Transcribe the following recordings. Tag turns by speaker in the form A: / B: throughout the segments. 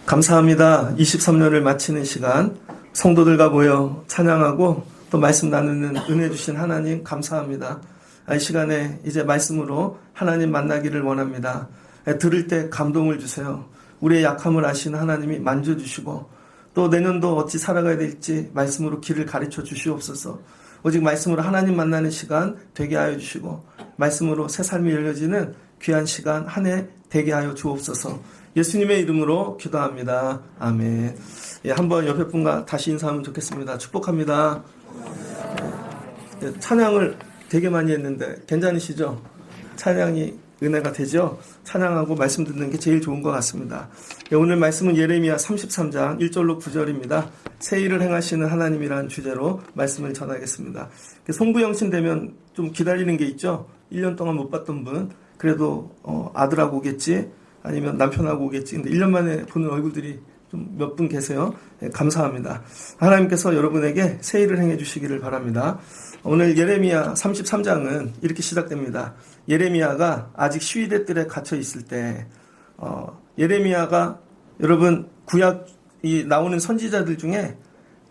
A: 감사합니다. 23년을 마치는 시간 성도들과 모여 찬양하고 또 말씀 나누는 은혜 주신 하나님 감사합니다. 이 시간에 이제 말씀으로 하나님 만나기를 원합니다. 들을 때 감동을 주세요. 우리의 약함을 아시는 하나님이 만져주시고 또 내년도 어찌 살아가야 될지 말씀으로 길을 가르쳐 주시옵소서. 오직 말씀으로 하나님 만나는 시간 되게 하여 주시고 말씀으로 새 삶이 열려지는 귀한 시간 한 해 되게 하여 주옵소서. 예수님의 이름으로 기도합니다. 아멘. 한번 옆에 분과 다시 인사하면 좋겠습니다. 축복합니다. 찬양을 되게 많이 했는데 괜찮으시죠? 찬양이 은혜가 되죠? 찬양하고 말씀 듣는 게 제일 좋은 것 같습니다. 오늘 말씀은 예레미야 33장 1절로 9절입니다. 새 일을 행하시는 하나님이라는 주제로 말씀을 전하겠습니다. 송구영신 되면 좀 기다리는 게 있죠? 1년 동안 못 봤던 분, 그래도 아들하고 오겠지? 아니면 남편하고 오겠지. 근데 1년 만에 보는 얼굴들이 좀 몇 분 계세요. 감사합니다. 하나님께서 여러분에게 새 일을 행해 주시기를 바랍니다. 오늘 예레미야 33장은 이렇게 시작됩니다. 예레미야가 아직 시위대 뜰에 갇혀 있을 때, 예레미야가 여러분 구약이 나오는 선지자들 중에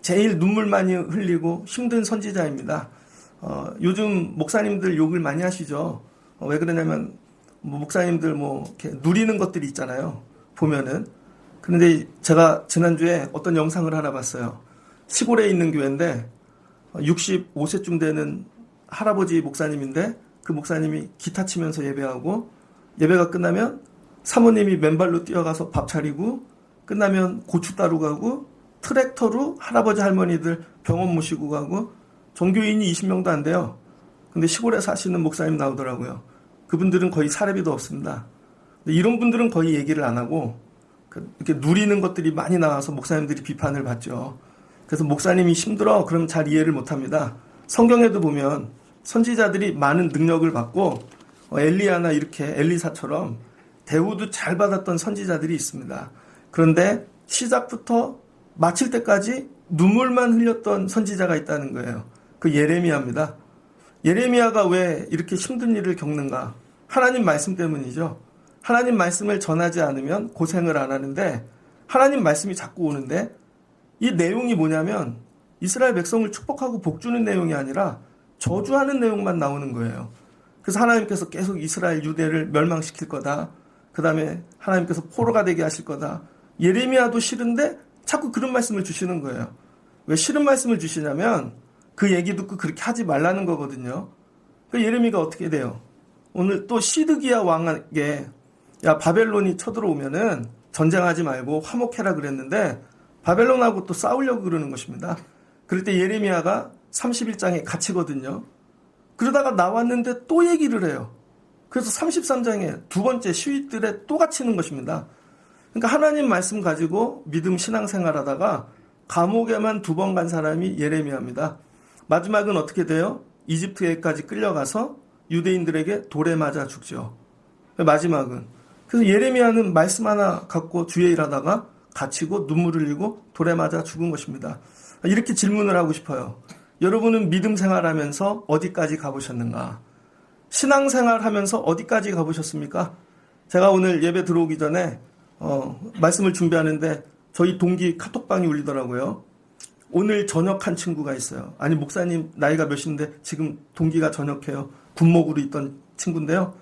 A: 제일 눈물 많이 흘리고 힘든 선지자입니다. 요즘 목사님들 욕을 많이 하시죠. 왜 그러냐면 목사님들 이렇게 누리는 것들이 있잖아요. 보면은. 그런데 제가 지난주에 어떤 영상을 하나 봤어요. 시골에 있는 교회인데 65세쯤 되는 할아버지 목사님인데 그 목사님이 기타 치면서 예배하고 예배가 끝나면 사모님이 맨발로 뛰어가서 밥 차리고 끝나면 고추 따러 가고 트랙터로 할아버지 할머니들 병원 모시고 가고 종교인이 20명도 안 돼요. 근데 시골에 사시는 목사님 나오더라고요. 그분들은 거의 사례비도 없습니다. 이런 분들은 거의 얘기를 안 하고 이렇게 누리는 것들이 많이 나와서 목사님들이 비판을 받죠. 그래서 목사님이 힘들어 그럼 잘 이해를 못합니다. 성경에도 보면 선지자들이 많은 능력을 받고 엘리야나 이렇게 엘리사처럼 대우도 잘 받았던 선지자들이 있습니다. 그런데 시작부터 마칠 때까지 눈물만 흘렸던 선지자가 있다는 거예요. 그 예레미야입니다. 예레미야가 왜 이렇게 힘든 일을 겪는가? 하나님 말씀 때문이죠. 하나님 말씀을 전하지 않으면 고생을 안 하는데 하나님 말씀이 자꾸 오는데 이 내용이 뭐냐면 이스라엘 백성을 축복하고 복주는 내용이 아니라 저주하는 내용만 나오는 거예요. 그래서 하나님께서 계속 이스라엘 유대를 멸망시킬 거다. 그 다음에 하나님께서 포로가 되게 하실 거다. 예레미야도 싫은데 자꾸 그런 말씀을 주시는 거예요. 왜 싫은 말씀을 주시냐면 그 얘기 듣고 그렇게 하지 말라는 거거든요. 그 예레미야가 어떻게 돼요? 오늘 또 시드기야 왕에게 야 바벨론이 쳐들어오면은 전쟁하지 말고 화목해라 그랬는데 바벨론하고 또 싸우려고 그러는 것입니다. 그럴 때 예레미야가 31장에 갇히거든요. 그러다가 나왔는데 또 얘기를 해요. 그래서 33장에 두 번째 시위들에 또 갇히는 것입니다. 그러니까 하나님 말씀 가지고 믿음 신앙생활 하다가 감옥에만 2번 간 사람이 예레미야입니다. 마지막은 어떻게 돼요? 이집트에까지 끌려가서 유대인들에게 돌에 맞아 죽죠. 마지막은. 그래서 예레미야는 말씀 하나 갖고 주의 일하다가 갇히고 눈물 흘리고 돌에 맞아 죽은 것입니다. 이렇게 질문을 하고 싶어요. 여러분은 믿음 생활하면서 어디까지 가보셨는가? 신앙생활 하면서 어디까지 가보셨습니까? 제가 오늘 예배 들어오기 전에 말씀을 준비하는데 저희 동기 카톡방이 울리더라고요. 오늘 전역한 친구가 있어요. 아니 목사님 나이가 몇인데 지금 동기가 전역해요. 군목으로 있던 친구인데요.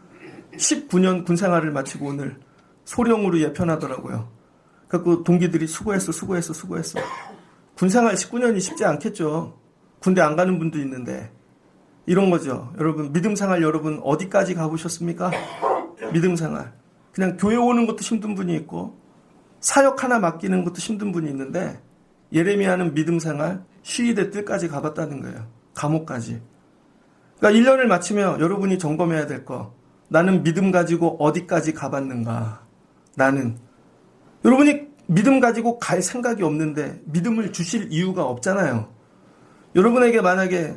A: 19년 군생활을 마치고 오늘 소령으로 예편하더라고요. 그래서 동기들이 수고했어. 군생활 19년이 쉽지 않겠죠. 군대 안 가는 분도 있는데 이런 거죠. 여러분 믿음 생활 여러분 어디까지 가보셨습니까? 믿음 생활. 그냥 교회 오는 것도 힘든 분이 있고 사역 하나 맡기는 것도 힘든 분이 있는데 예레미야는 믿음 생활 시위대 뜰까지 가봤다는 거예요. 감옥까지. 그러니까 1년을 마치며 여러분이 점검해야 될 거. 나는 믿음 가지고 어디까지 가봤는가. 나는. 여러분이 믿음 가지고 갈 생각이 없는데 믿음을 주실 이유가 없잖아요. 여러분에게 만약에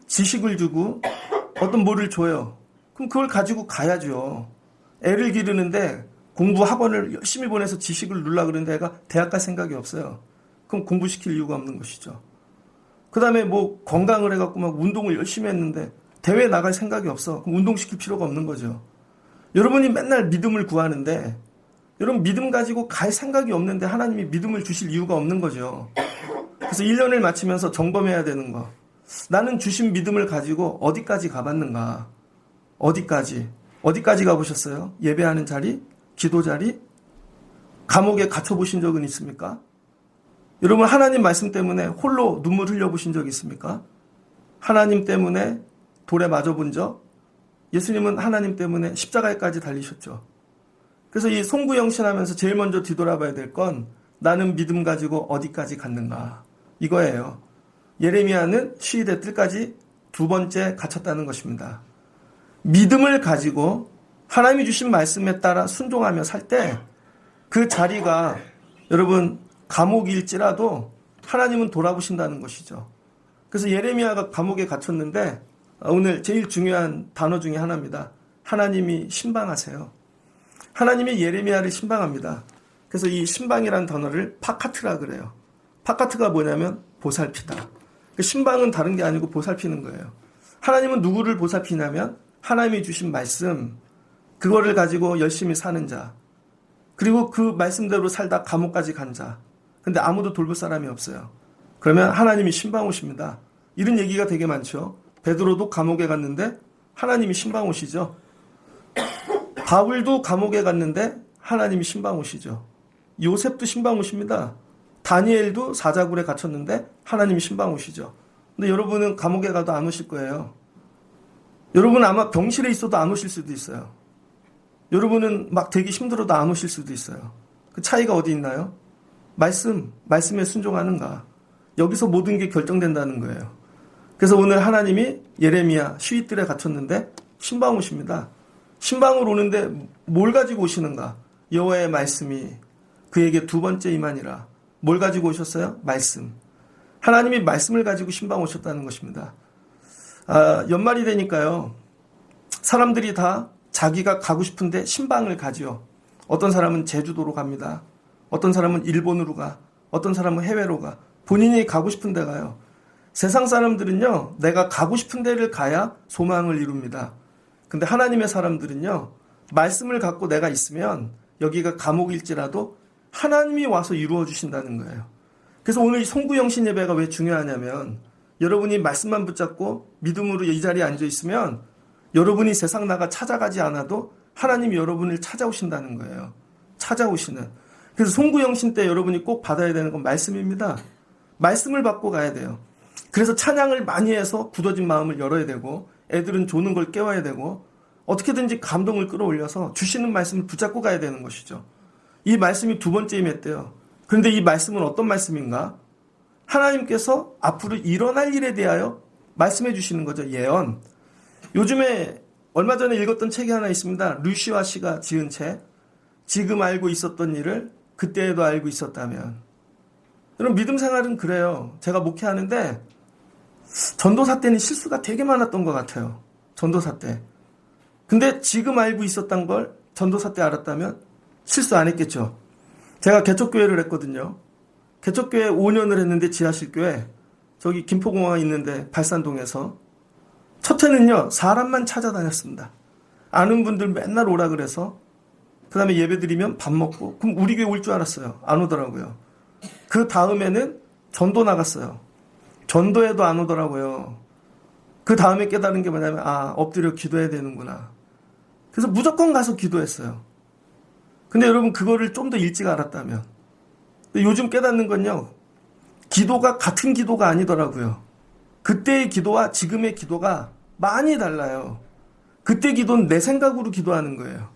A: 지식을 주고 어떤 뭐를 줘요. 그럼 그걸 가지고 가야죠. 애를 기르는데 공부 학원을 열심히 보내서 지식을 누르려고 그러는데 애가 대학 갈 생각이 없어요. 그럼 공부시킬 이유가 없는 것이죠. 그 다음에 뭐 건강을 해갖고 막 운동을 열심히 했는데 대회 나갈 생각이 없어. 그럼 운동시킬 필요가 없는 거죠. 여러분이 맨날 믿음을 구하는데 여러분 믿음 가지고 갈 생각이 없는데 하나님이 믿음을 주실 이유가 없는 거죠. 그래서 1년을 마치면서 점검해야 되는 거. 나는 주신 믿음을 가지고 어디까지 가봤는가? 어디까지 가보셨어요? 예배하는 자리? 기도 자리? 감옥에 갇혀보신 적은 있습니까? 여러분 하나님 말씀 때문에 홀로 눈물 흘려보신 적 있습니까? 하나님 때문에 돌에 맞아본 적? 예수님은 하나님 때문에 십자가에까지 달리셨죠. 그래서 이 송구영신하면서 제일 먼저 뒤돌아봐야 될 건 나는 믿음 가지고 어디까지 갔는가 이거예요. 예레미야는 시위대 뜰까지 2번째 갇혔다는 것입니다. 믿음을 가지고 하나님이 주신 말씀에 따라 순종하며 살 때 그 자리가 여러분 감옥일지라도 하나님은 돌아보신다는 것이죠. 그래서 예레미야가 감옥에 갇혔는데 오늘 제일 중요한 단어 중에 하나입니다. 하나님이 신방하세요. 하나님이 예레미야를 신방합니다. 그래서 이 신방이라는 단어를 파카트라 그래요. 파카트가 뭐냐면 보살피다. 신방은 다른 게 아니고 보살피는 거예요. 하나님은 누구를 보살피냐면 하나님이 주신 말씀, 그거를 가지고 열심히 사는 자, 그리고 그 말씀대로 살다 감옥까지 간 자. 근데 아무도 돌볼 사람이 없어요. 그러면 하나님이 신방 오십니다. 이런 얘기가 되게 많죠. 베드로도 감옥에 갔는데 하나님이 신방 오시죠. 바울도 감옥에 갔는데 하나님이 신방 오시죠. 요셉도 신방 오십니다. 다니엘도 사자굴에 갇혔는데 하나님이 신방 오시죠. 근데 여러분은 감옥에 가도 안 오실 거예요. 여러분 아마 병실에 있어도 안 오실 수도 있어요. 여러분은 막 되게 힘들어도 안 오실 수도 있어요. 그 차이가 어디 있나요? 말씀에 순종하는가. 여기서 모든 게 결정된다는 거예요. 그래서 오늘 하나님이 예레미야 시위뜰에 갇혔는데 신방 오십니다. 신방으로 오는데 뭘 가지고 오시는가? 여호와의 말씀이 그에게 2번째 임하니라. 뭘 가지고 오셨어요? 말씀. 하나님이 말씀을 가지고 신방 오셨다는 것입니다. 연말이 되니까요. 사람들이 다 자기가 가고 싶은데 신방을 가지요. 어떤 사람은 제주도로 갑니다. 어떤 사람은 일본으로 가. 어떤 사람은 해외로 가. 본인이 가고 싶은 데 가요. 세상 사람들은요. 내가 가고 싶은 데를 가야 소망을 이룹니다. 근데 하나님의 사람들은요. 말씀을 갖고 내가 있으면 여기가 감옥일지라도 하나님이 와서 이루어 주신다는 거예요. 그래서 오늘 이 송구영신 예배가 왜 중요하냐면 여러분이 말씀만 붙잡고 믿음으로 이 자리에 앉아 있으면 여러분이 세상 나가 찾아가지 않아도 하나님이 여러분을 찾아오신다는 거예요. 찾아오시는. 그래서 송구영신 때 여러분이 꼭 받아야 되는 건 말씀입니다. 말씀을 받고 가야 돼요. 그래서 찬양을 많이 해서 굳어진 마음을 열어야 되고 애들은 조는 걸 깨워야 되고 어떻게든지 감동을 끌어올려서 주시는 말씀을 붙잡고 가야 되는 것이죠. 이 말씀이 2번째 임했대요. 그런데 이 말씀은 어떤 말씀인가? 하나님께서 앞으로 일어날 일에 대하여 말씀해 주시는 거죠. 예언. 요즘에 얼마 전에 읽었던 책이 하나 있습니다. 루시와 씨가 지은 책. 지금 알고 있었던 일을 그때에도 알고 있었다면. 여러분 믿음 생활은 그래요. 제가 목회하는데 전도사 때는 실수가 되게 많았던 것 같아요. 전도사 때. 근데 지금 알고 있었던 걸 전도사 때 알았다면 실수 안 했겠죠. 제가 개척교회를 했거든요. 개척교회 5년을 했는데 지하실교회 저기 김포공항에 있는데 발산동에서 첫 해는요 사람만 찾아다녔습니다. 아는 분들 맨날 오라 그래서 그 다음에 예배 드리면 밥 먹고 그럼 우리 교회 올 줄 알았어요. 안 오더라고요. 그 다음에는 전도 나갔어요. 전도에도 안 오더라고요. 그 다음에 깨달은 게 뭐냐면 엎드려 기도해야 되는구나. 그래서 무조건 가서 기도했어요. 근데 여러분 그거를 좀 더 일찍 알았다면 요즘 깨닫는 건요. 기도가 같은 기도가 아니더라고요. 그때의 기도와 지금의 기도가 많이 달라요. 그때 기도는 내 생각으로 기도하는 거예요.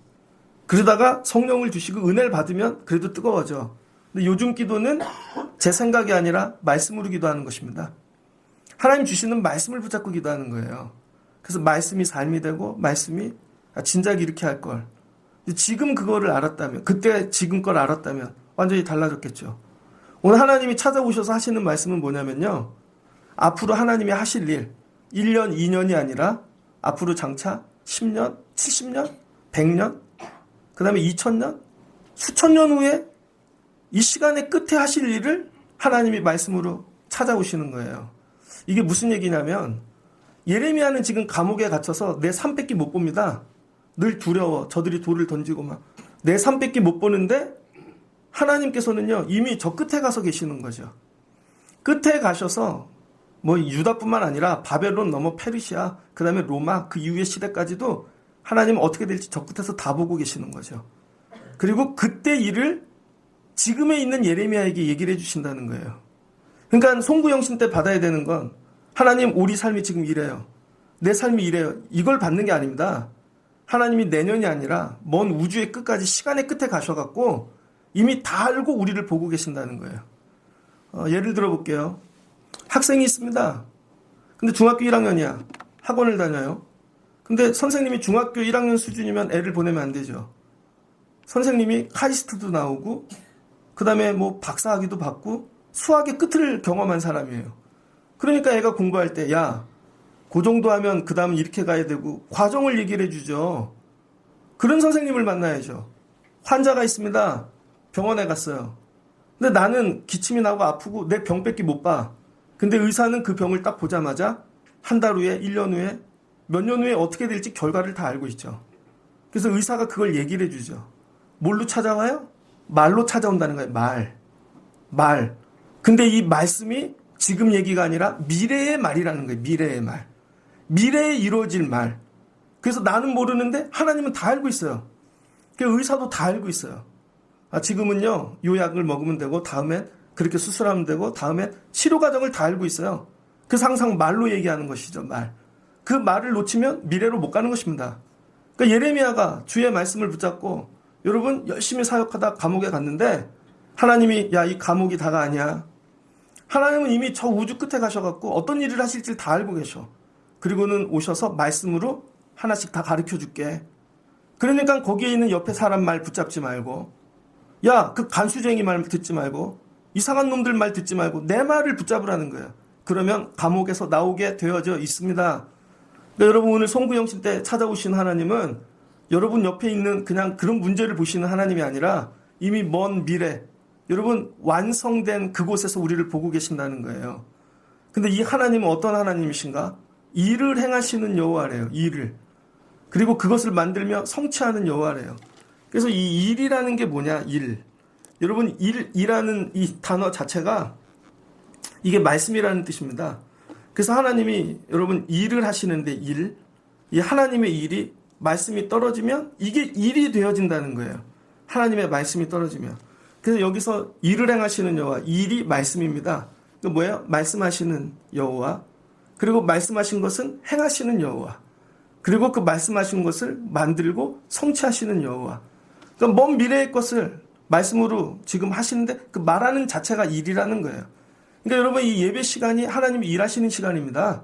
A: 그러다가 성령을 주시고 은혜를 받으면 그래도 뜨거워져. 근데 요즘 기도는 제 생각이 아니라 말씀으로 기도하는 것입니다. 하나님 주시는 말씀을 붙잡고 기도하는 거예요. 그래서 말씀이 삶이 되고 말씀이 진작 이렇게 할 걸. 지금 그거를 알았다면 그때 지금 걸 알았다면 완전히 달라졌겠죠. 오늘 하나님이 찾아오셔서 하시는 말씀은 뭐냐면요. 앞으로 하나님이 하실 일 1년, 2년이 아니라 앞으로 장차 10년, 70년, 100년, 그 다음에 2000년, 수천 년 후에 이 시간의 끝에 하실 일을 하나님이 말씀으로 찾아오시는 거예요. 이게 무슨 얘기냐면 예레미야는 지금 감옥에 갇혀서 내 삶 뺏기 못 봅니다. 늘 두려워. 저들이 돌을 던지고 막. 내 삶 뺏기 못 보는데 하나님께서는요, 이미 저 끝에 가서 계시는 거죠. 끝에 가셔서 뭐 유다뿐만 아니라 바벨론 넘어 페르시아, 그 다음에 로마, 그 이후의 시대까지도 하나님은 어떻게 될지 저 끝에서 다 보고 계시는 거죠. 그리고 그때 일을 지금에 있는 예레미야에게 얘기를 해주신다는 거예요. 그러니까 송구영신 때 받아야 되는 건 하나님 우리 삶이 지금 이래요. 내 삶이 이래요. 이걸 받는 게 아닙니다. 하나님이 내년이 아니라 먼 우주의 끝까지 시간의 끝에 가셔갖고 이미 다 알고 우리를 보고 계신다는 거예요. 예를 들어 볼게요. 학생이 있습니다. 근데 중학교 1학년이야. 학원을 다녀요. 근데 선생님이 중학교 1학년 수준이면 애를 보내면 안 되죠. 선생님이 카이스트도 나오고 그 다음에 뭐 박사학위도 받고 수학의 끝을 경험한 사람이에요. 그러니까 애가 공부할 때 야, 그 정도 하면 그 다음은 이렇게 가야 되고 과정을 얘기를 해주죠. 그런 선생님을 만나야죠. 환자가 있습니다. 병원에 갔어요. 근데 나는 기침이 나고 아프고 내 병밖에 못 봐. 근데 의사는 그 병을 딱 보자마자 한 달 후에, 1년 후에, 몇 년 후에 어떻게 될지 결과를 다 알고 있죠. 그래서 의사가 그걸 얘기를 해주죠. 뭘로 찾아와요? 말로 찾아온다는 거예요. 말. 근데 이 말씀이 지금 얘기가 아니라 미래의 말이라는 거예요. 미래의 말. 미래에 이루어질 말. 그래서 나는 모르는데 하나님은 다 알고 있어요. 의사도 다 알고 있어요. 지금은요, 요 약을 먹으면 되고, 다음엔 그렇게 수술하면 되고, 다음엔 치료 과정을 다 알고 있어요. 그래서 항상 말로 얘기하는 것이죠, 말. 그 말을 놓치면 미래로 못 가는 것입니다. 그러니까 예레미야가 주의 말씀을 붙잡고, 여러분, 열심히 사역하다 감옥에 갔는데, 하나님이, 야, 이 감옥이 다가 아니야. 하나님은 이미 저 우주 끝에 가셔갖고, 어떤 일을 하실지 다 알고 계셔. 그리고는 오셔서 말씀으로 하나씩 다 가르쳐 줄게. 그러니까 거기에 있는 옆에 사람 말 붙잡지 말고, 야, 그 간수쟁이 말 듣지 말고 이상한 놈들 말 듣지 말고 내 말을 붙잡으라는 거예요. 그러면 감옥에서 나오게 되어져 있습니다. 그러니까 여러분 오늘 송구영신 때 찾아오신 하나님은 여러분 옆에 있는 그냥 그런 문제를 보시는 하나님이 아니라 이미 먼 미래, 여러분 완성된 그곳에서 우리를 보고 계신다는 거예요. 근데 이 하나님은 어떤 하나님이신가? 일을 행하시는 여호와래요. 일을. 그리고 그것을 만들며 성취하는 여호와래요. 그래서 이 일이라는 게 뭐냐? 일. 여러분 일이라는 이 단어 자체가 이게 말씀이라는 뜻입니다. 그래서 하나님이 여러분 일을 하시는데 이 하나님의 일이 말씀이 떨어지면 이게 일이 되어진다는 거예요. 하나님의 말씀이 떨어지면. 그래서 여기서 일을 행하시는 여호와, 일이 말씀입니다. 그 뭐예요? 말씀하시는 여호와, 그리고 말씀하신 것은 행하시는 여호와, 그리고 그 말씀하신 것을 만들고 성취하시는 여호와. 그러니까 먼 미래의 것을 말씀으로 지금 하시는데 그 말하는 자체가 일이라는 거예요. 그러니까 여러분 이 예배 시간이 하나님이 일하시는 시간입니다.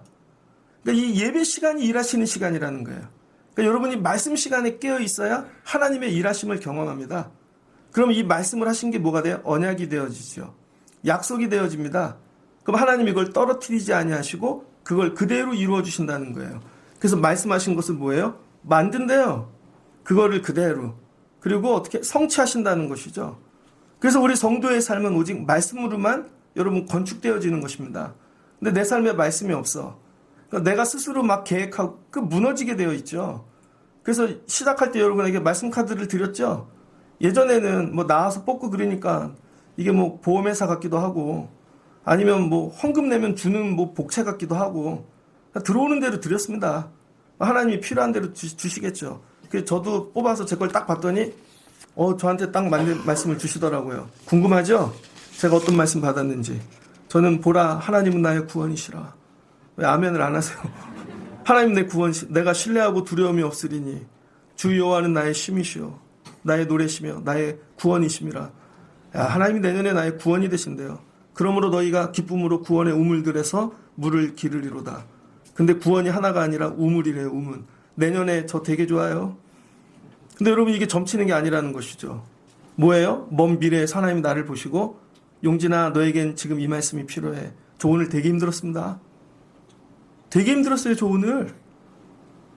A: 그러니까 이 예배 시간이 일하시는 시간이라는 거예요. 그러니까 여러분이 말씀 시간에 깨어 있어야 하나님의 일하심을 경험합니다. 그럼 이 말씀을 하신 게 뭐가 돼요? 언약이 되어지죠. 약속이 되어집니다. 그럼 하나님이 이걸 떨어뜨리지 아니하시고 그걸 그대로 이루어 주신다는 거예요. 그래서 말씀하신 것은 뭐예요? 만든대요. 그거를 그대로. 그리고 어떻게 성취하신다는 것이죠. 그래서 우리 성도의 삶은 오직 말씀으로만 여러분 건축되어지는 것입니다. 근데 내 삶에 말씀이 없어. 그러니까 내가 스스로 막 계획하고 그 무너지게 되어 있죠. 그래서 시작할 때 여러분에게 말씀 카드를 드렸죠. 예전에는 뭐 나와서 뽑고 그러니까 이게 뭐 보험회사 같기도 하고 아니면 뭐 헌금 내면 주는 뭐 복채 같기도 하고 들어오는 대로 드렸습니다. 하나님이 필요한 대로 주시겠죠. 그래서 저도 뽑아서 제 걸 딱 봤더니 저한테 딱 맞는 말씀을 주시더라고요. 궁금하죠? 제가 어떤 말씀 받았는지. 저는 보라 하나님은 나의 구원이시라. 왜 아멘을 안 하세요? 하나님 내 구원, 내가 신뢰하고 두려움이 없으리니 주 여호와는 나의 힘이시오 나의 노래시며 나의 구원이심이라. 하나님이 내년에 나의 구원이 되신대요. 그러므로 너희가 기쁨으로 구원의 우물들에서 물을 기르리로다. 근데 구원이 하나가 아니라 우물이래요. 우물. 내년에 저 되게 좋아요. 근데 여러분 이게 점치는 게 아니라는 것이죠. 뭐예요? 먼 미래에 하나님 나를 보시고 용진아 너에겐 지금 이 말씀이 필요해. 저 오늘 되게 힘들었습니다. 되게 힘들었어요. 저 오늘.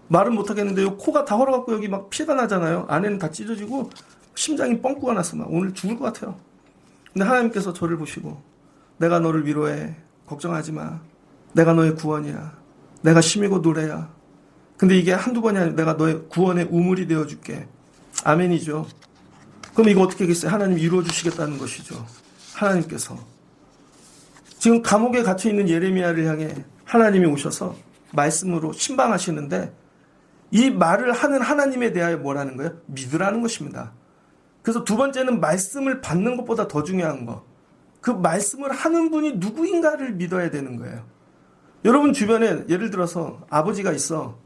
A: 말은 못하겠는데요. 코가 다 얼어갖고 여기 막 피가 나잖아요. 안에는 다 찢어지고 심장이 뻥꾸가 났어. 막 오늘 죽을 것 같아요. 근데 하나님께서 저를 보시고 내가 너를 위로해. 걱정하지 마. 내가 너의 구원이야. 내가 힘이고 노래야. 근데 이게 한두 번이 아니라 내가 너의 구원의 우물이 되어줄게. 아멘이죠. 그럼 이거 어떻게 하겠어요? 하나님 이루어 주시겠다는 것이죠. 하나님께서. 지금 감옥에 갇혀있는 예레미야를 향해 하나님이 오셔서 말씀으로 신방하시는데 이 말을 하는 하나님에 대하여 뭐라는 거예요? 믿으라는 것입니다. 그래서 두 번째는 말씀을 받는 것보다 더 중요한 거. 그 말씀을 하는 분이 누구인가를 믿어야 되는 거예요. 여러분 주변에 예를 들어서 아버지가 있어.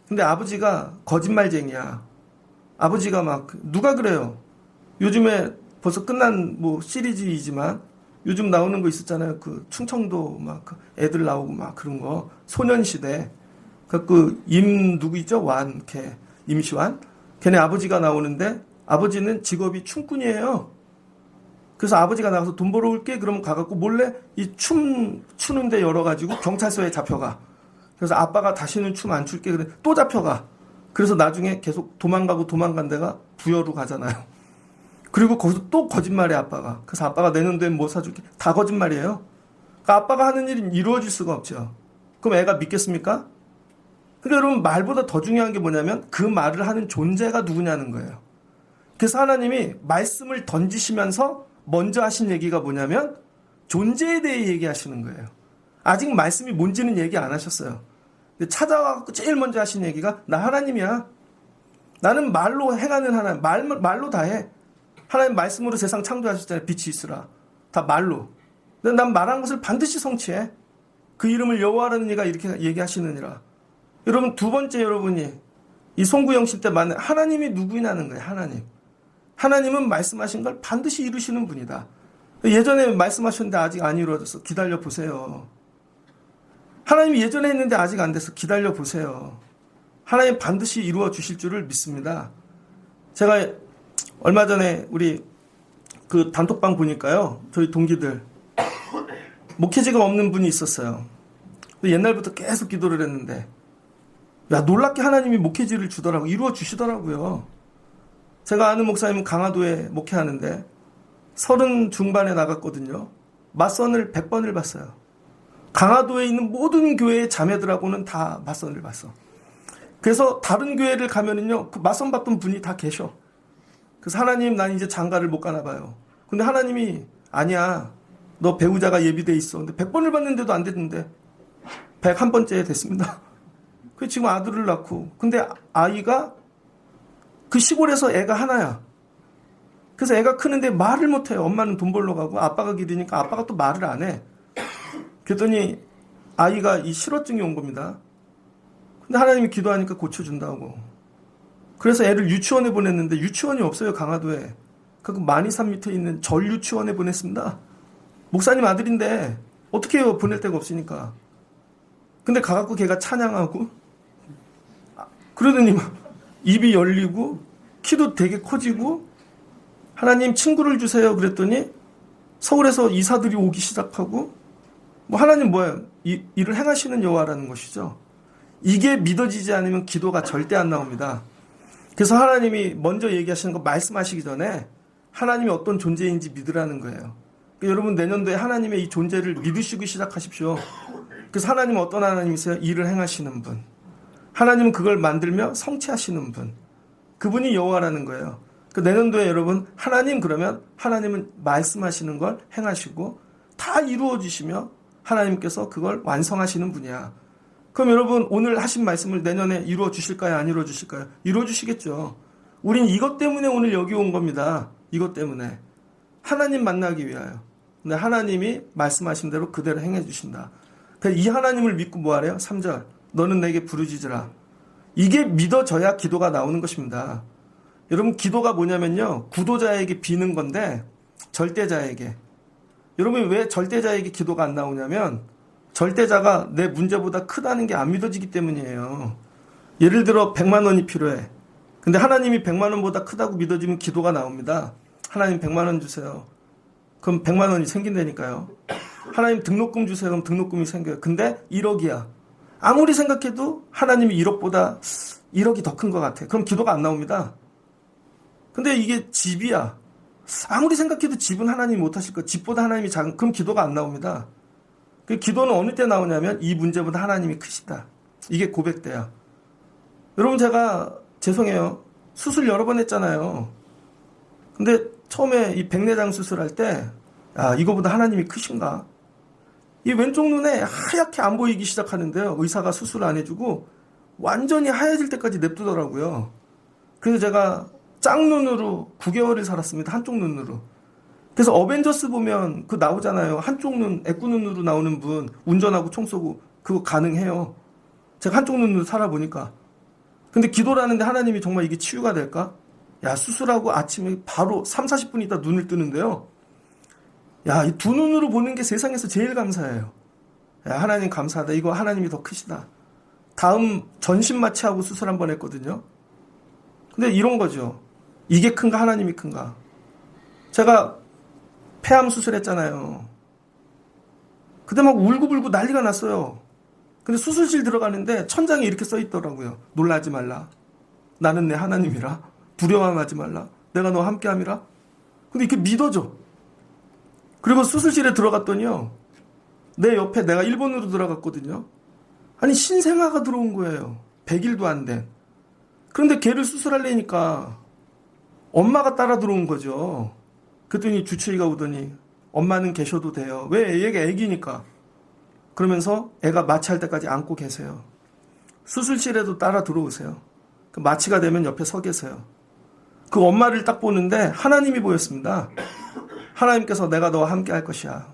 A: 근데 아버지가 거짓말쟁이야. 아버지가 막 누가 그래요? 요즘에 벌써 끝난 뭐 시리즈이지만 요즘 나오는 거 있었잖아요. 그 충청도 막 애들 나오고 막 그런 거 소년시대. 그 누구있죠? 임시완. 걔네 아버지가 나오는데 아버지는 직업이 춤꾼이에요. 그래서 아버지가 나가서 돈 벌어올게 그러면 가갖고 몰래 이 추는데 열어가지고 경찰서에 잡혀가. 그래서 아빠가 다시는 춤 안 출게 그래 또 잡혀가. 그래서 나중에 계속 도망간 데가 부여로 가잖아요. 그리고 거기서 또 거짓말해 아빠가. 그래서 아빠가 내년도에 뭐 사줄게. 다 거짓말이에요. 그러니까 아빠가 하는 일이 이루어질 수가 없죠. 그럼 애가 믿겠습니까? 근데 여러분 말보다 더 중요한 게 뭐냐면 그 말을 하는 존재가 누구냐는 거예요. 그래서 하나님이 말씀을 던지시면서 먼저 하신 얘기가 뭐냐면 존재에 대해 얘기하시는 거예요. 아직 말씀이 뭔지는 얘기 안 하셨어요. 근데 찾아와서 제일 먼저 하신 얘기가 나 하나님이야. 나는 말로 행하는 하나님. 말로 다 해. 하나님 말씀으로 세상 창조하셨잖아요. 빛이 있으라. 다 말로. 근데 난 말한 것을 반드시 성취해. 그 이름을 여호와라는 이가 이렇게 얘기하시느니라. 여러분 두 번째 여러분이 이 송구영신 때 만난 하나님이 누구냐는 거예요. 하나님. 하나님은 말씀하신 걸 반드시 이루시는 분이다. 예전에 말씀하셨는데 아직 안 이루어졌어. 기다려 보세요. 하나님이 예전에 했는데 아직 안 돼서 기다려 보세요. 하나님 반드시 이루어 주실 줄을 믿습니다. 제가 얼마 전에 우리 그 단톡방 보니까요. 저희 동기들 목회지가 없는 분이 있었어요. 옛날부터 계속 기도를 했는데 야 놀랍게 하나님이 목회지를 주더라고. 이루어 주시더라고요. 제가 아는 목사님은 강화도에 목회하는데 30 중반에 나갔거든요. 맞선을 100번을 봤어요. 강화도에 있는 모든 교회의 자매들하고는 다 맞선을 봤어. 그래서 다른 교회를 가면은요, 그 맞선 받던 분이 다 계셔. 그래서 하나님, 난 이제 장가를 못 가나 봐요. 근데 하나님이 아니야. 너 배우자가 예비돼 있어. 근데 100번을 봤는데도 안 됐는데 101번째 됐습니다. 그 지금 아들을 낳고. 근데 아이가 그 시골에서 애가 하나야. 그래서 애가 크는데 말을 못해요. 엄마는 돈 벌러 가고 아빠가 기르니까 아빠가 또 말을 안 해. 그랬더니 아이가 이 실어증이 온 겁니다. 근데 하나님이 기도하니까 고쳐준다고. 그래서 애를 유치원에 보냈는데 유치원이 없어요. 강화도에. 그 만이산 밑에 있는 전유치원에 보냈습니다. 목사님 아들인데 어떻게 해요? 보낼 데가 없으니까. 근데 가갖고 걔가 찬양하고 그러더니 막 입이 열리고 키도 되게 커지고 하나님 친구를 주세요 그랬더니 서울에서 이사들이 오기 시작하고 뭐 하나님 뭐예요? 일을 행하시는 여호와라는 것이죠. 이게 믿어지지 않으면 기도가 절대 안 나옵니다. 그래서 하나님이 먼저 얘기하시는 거 말씀하시기 전에 하나님이 어떤 존재인지 믿으라는 거예요. 그러니까 여러분 내년도에 하나님의 이 존재를 믿으시고 시작하십시오. 그래서 하나님은 어떤 하나님이세요? 일을 행하시는 분. 하나님은 그걸 만들며 성취하시는 분. 그분이 여호와라는 거예요. 그 내년도에 여러분 하나님 그러면 하나님은 말씀하시는 걸 행하시고 다 이루어 주시며 하나님께서 그걸 완성하시는 분이야. 그럼 여러분 오늘 하신 말씀을 내년에 이루어 주실까요? 안 이루어 주실까요? 이루어 주시겠죠. 우린 이것 때문에 오늘 여기 온 겁니다. 이것 때문에. 하나님 만나기 위하여. 근데 하나님이 말씀하신 대로 그대로 행해 주신다. 이 하나님을 믿고 뭐 하래요? 3절. 너는 내게 부르짖으라. 이게 믿어져야 기도가 나오는 것입니다. 여러분 기도가 뭐냐면요. 구도자에게 비는 건데 절대자에게. 여러분 왜 절대자에게 기도가 안 나오냐면 절대자가 내 문제보다 크다는 게 안 믿어지기 때문이에요. 예를 들어 100만 원이 필요해. 근데 하나님이 100만 원보다 크다고 믿어지면 기도가 나옵니다. 하나님 100만 원 주세요. 그럼 100만 원이 생긴다니까요. 하나님 등록금 주세요. 그럼 등록금이 생겨요. 근데 1억이야. 아무리 생각해도 하나님이 1억보다 1억이 더 큰 것 같아. 그럼 기도가 안 나옵니다. 근데 이게 집이야. 아무리 생각해도 집은 하나님이 못하실 거야. 집보다 하나님이 작은. 그럼 기도가 안 나옵니다. 그 기도는 어느 때 나오냐면 이 문제보다 하나님이 크시다. 이게 고백돼요. 여러분 제가 죄송해요. 수술 여러 번 했잖아요. 근데 처음에 이 백내장 수술할 때 이거보다 하나님이 크신가? 이 왼쪽 눈에 하얗게 안 보이기 시작하는데요. 의사가 수술 안 해주고 완전히 하얘질 때까지 냅두더라고요. 그래서 제가 짝눈으로 9개월을 살았습니다. 한쪽 눈으로. 그래서 어벤져스 보면 그 나오잖아요. 한쪽 눈, 애꾸눈으로 나오는 분 운전하고 총 쏘고 그거 가능해요. 제가 한쪽 눈으로 살아보니까. 근데 기도를 하는데 하나님이 정말 이게 치유가 될까? 수술하고 아침에 바로 3, 40분 있다 눈을 뜨는데요. 이 두 눈으로 보는 게 세상에서 제일 감사해요. 하나님 감사하다. 이거 하나님이 더 크시다. 다음 전신 마취하고 수술 한번 했거든요. 근데 이런 거죠. 이게 큰가 하나님이 큰가. 제가 폐암 수술했잖아요. 그때 막 울고불고 난리가 났어요. 근데 수술실 들어가는데 천장에 이렇게 써 있더라고요. 놀라지 말라. 나는 내 하나님이라. 두려워하지 말라. 내가 너와 함께함이라. 근데 이렇게 믿어져. 그리고 수술실에 들어갔더니요. 내 옆에 내가 일본으로 들어갔거든요. 아니 신생아가 들어온 거예요. 100일도 안 된. 그런데 걔를 수술하려니까 엄마가 따라 들어온 거죠. 그랬더니 주치의가 오더니 엄마는 계셔도 돼요. 왜? 얘가 애기니까. 그러면서 애가 마취할 때까지 안고 계세요. 수술실에도 따라 들어오세요. 그 마취가 되면 옆에 서 계세요. 그 엄마를 딱 보는데 하나님이 보였습니다. 하나님께서 내가 너와 함께 할 것이야.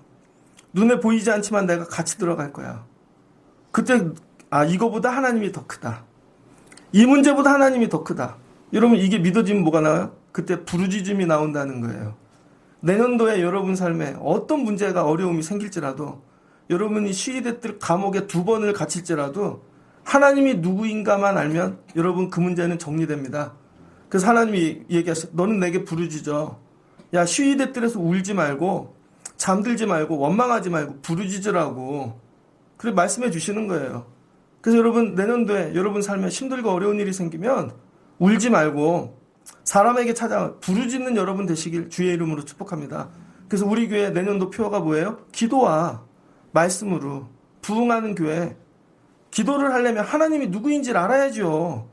A: 눈에 보이지 않지만 내가 같이 들어갈 거야. 그때 이거보다 하나님이 더 크다. 이 문제보다 하나님이 더 크다. 여러분 이게 믿어지면 뭐가 나와요? 그때 부르짖음이 나온다는 거예요. 내년도에 여러분 삶에 어떤 문제가 어려움이 생길지라도 여러분이 시위됐들 감옥에 2번을 갇힐지라도 하나님이 누구인가만 알면 여러분 그 문제는 정리됩니다. 그래서 하나님이 얘기하셨어요. 너는 내게 부르짖어. 시위됐들에서 울지 말고 잠들지 말고 원망하지 말고 부르짖으라고 그렇게 말씀해 주시는 거예요. 그래서 여러분 내년도에 여러분 삶에 힘들고 어려운 일이 생기면 울지 말고 사람에게 찾아 부르짖는 여러분 되시길 주의 이름으로 축복합니다. 그래서 우리 교회 내년도 표어가 뭐예요? 기도와 말씀으로 부흥하는 교회. 기도를 하려면 하나님이 누구인지를 알아야죠.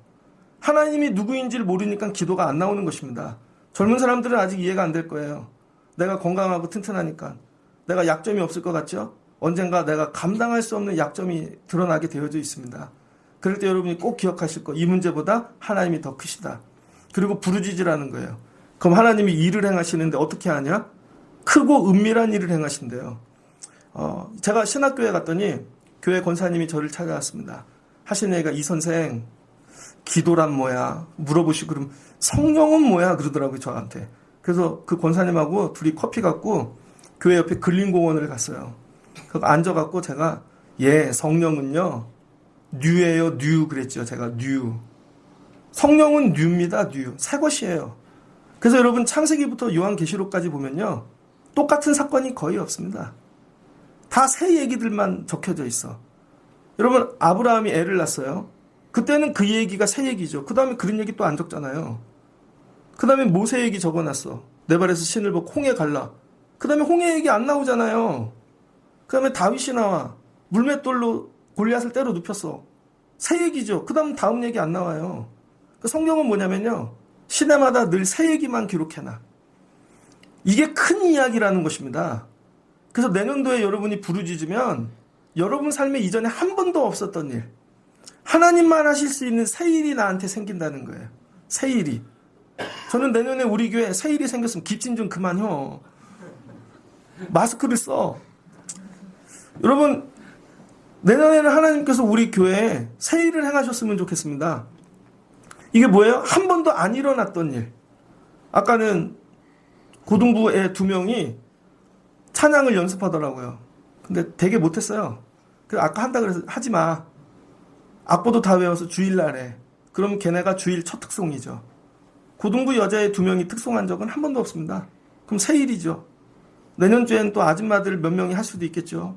A: 하나님이 누구인지를 모르니까 기도가 안 나오는 것입니다. 젊은 사람들은 아직 이해가 안 될 거예요. 내가 건강하고 튼튼하니까. 내가 약점이 없을 것 같죠? 언젠가 내가 감당할 수 없는 약점이 드러나게 되어져 있습니다. 그럴 때 여러분이 꼭 기억하실 거. 이 문제보다 하나님이 더 크시다. 그리고 부르짖으라는 거예요. 그럼 하나님이 일을 행하시는데 어떻게 하냐? 크고 은밀한 일을 행하신대요. 제가 신학교에 갔더니 교회 권사님이 저를 찾아왔습니다. 하시는 얘기가 이 선생 기도란 뭐야? 물어보시고 그럼 성령은 뭐야? 그러더라고요 저한테. 그래서 그 권사님하고 둘이 커피 갖고 교회 옆에 근린공원을 갔어요. 그거 앉아갖고 제가 성령은요 뉴예요. 뉴 그랬죠. 제가 뉴. 성령은 뉴입니다. 뉴. 새 것이에요. 그래서 여러분 창세기부터 요한계시록까지 보면요 똑같은 사건이 거의 없습니다. 다 새 얘기들만 적혀져 있어. 여러분 아브라함이 애를 낳았어요. 그때는 그 얘기가 새 얘기죠. 그 다음에 그런 얘기 또 안 적잖아요. 그 다음에 모세 얘기 적어놨어. 내 발에서 신을 벗고 홍해 갈라. 그 다음에 홍해 얘기 안 나오잖아요. 그 다음에 다윗이 나와. 물맷돌로 골리앗을 때려 눕혔어. 새 얘기죠. 그 다음 얘기 안 나와요. 그 성경은 뭐냐면요. 시대마다 늘 새 얘기만 기록해놔. 이게 큰 이야기라는 것입니다. 그래서 내년도에 여러분이 부르짖으면 여러분 삶에 이전에 한 번도 없었던 일, 하나님만 하실 수 있는 새 일이 나한테 생긴다는 거예요. 새 일이. 저는 내년에 우리 교회 새 일이 생겼으면 기침 좀 그만요. 마스크를 써. 여러분 내년에는 하나님께서 우리 교회에 새 일을 행하셨으면 좋겠습니다. 이게 뭐예요? 한 번도 안 일어났던 일. 아까는 고등부 애 2명이 찬양을 연습하더라고요. 근데 되게 못했어요. 그래서 아까 한다 그래서 하지 마. 악보도 다 외워서 주일날에. 그럼 걔네가 주일 첫 특송이죠. 고등부 여자애 2명이 특송한 적은 한 번도 없습니다. 그럼 새 일이죠. 내년 주엔 또 아줌마들 몇 명이 할 수도 있겠죠.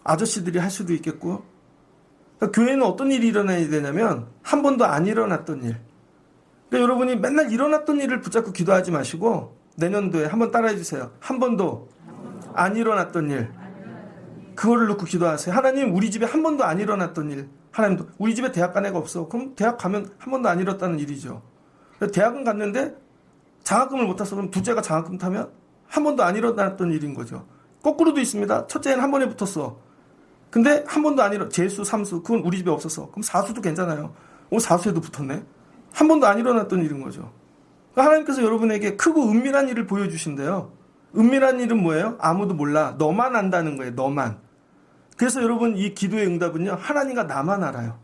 A: 아저씨들이 할 수도 있겠고. 그러니까 교회는 어떤 일이 일어나야 되냐면 한 번도 안 일어났던 일. 그러니까 여러분이 맨날 일어났던 일을 붙잡고 기도하지 마시고 내년도에 한번 따라해 주세요. 한 번도 안 일어났던 일. 그거를 놓고 기도하세요. 하나님, 우리 집에 한 번도 안 일어났던 일. 하나님도 우리 집에 대학 간 애가 없어. 그럼 대학 가면 한 번도 안 일어났다는 일이죠. 대학은 갔는데 장학금을 못 타서 그럼 둘째가 장학금 타면 한 번도 안 일어났던 일인 거죠. 거꾸로도 있습니다. 첫째는 한 번에 붙었어. 근데 한 번도 안 재수, 삼수, 그건 우리 집에 없었어. 그럼 사수도 괜찮아요. 사수에도 붙었네. 한 번도 안 일어났던 일인 거죠. 그러니까 하나님께서 여러분에게 크고 은밀한 일을 보여주신대요. 은밀한 일은 뭐예요? 아무도 몰라. 너만 안다는 거예요. 너만. 그래서 여러분 이 기도의 응답은요. 하나님과 나만 알아요.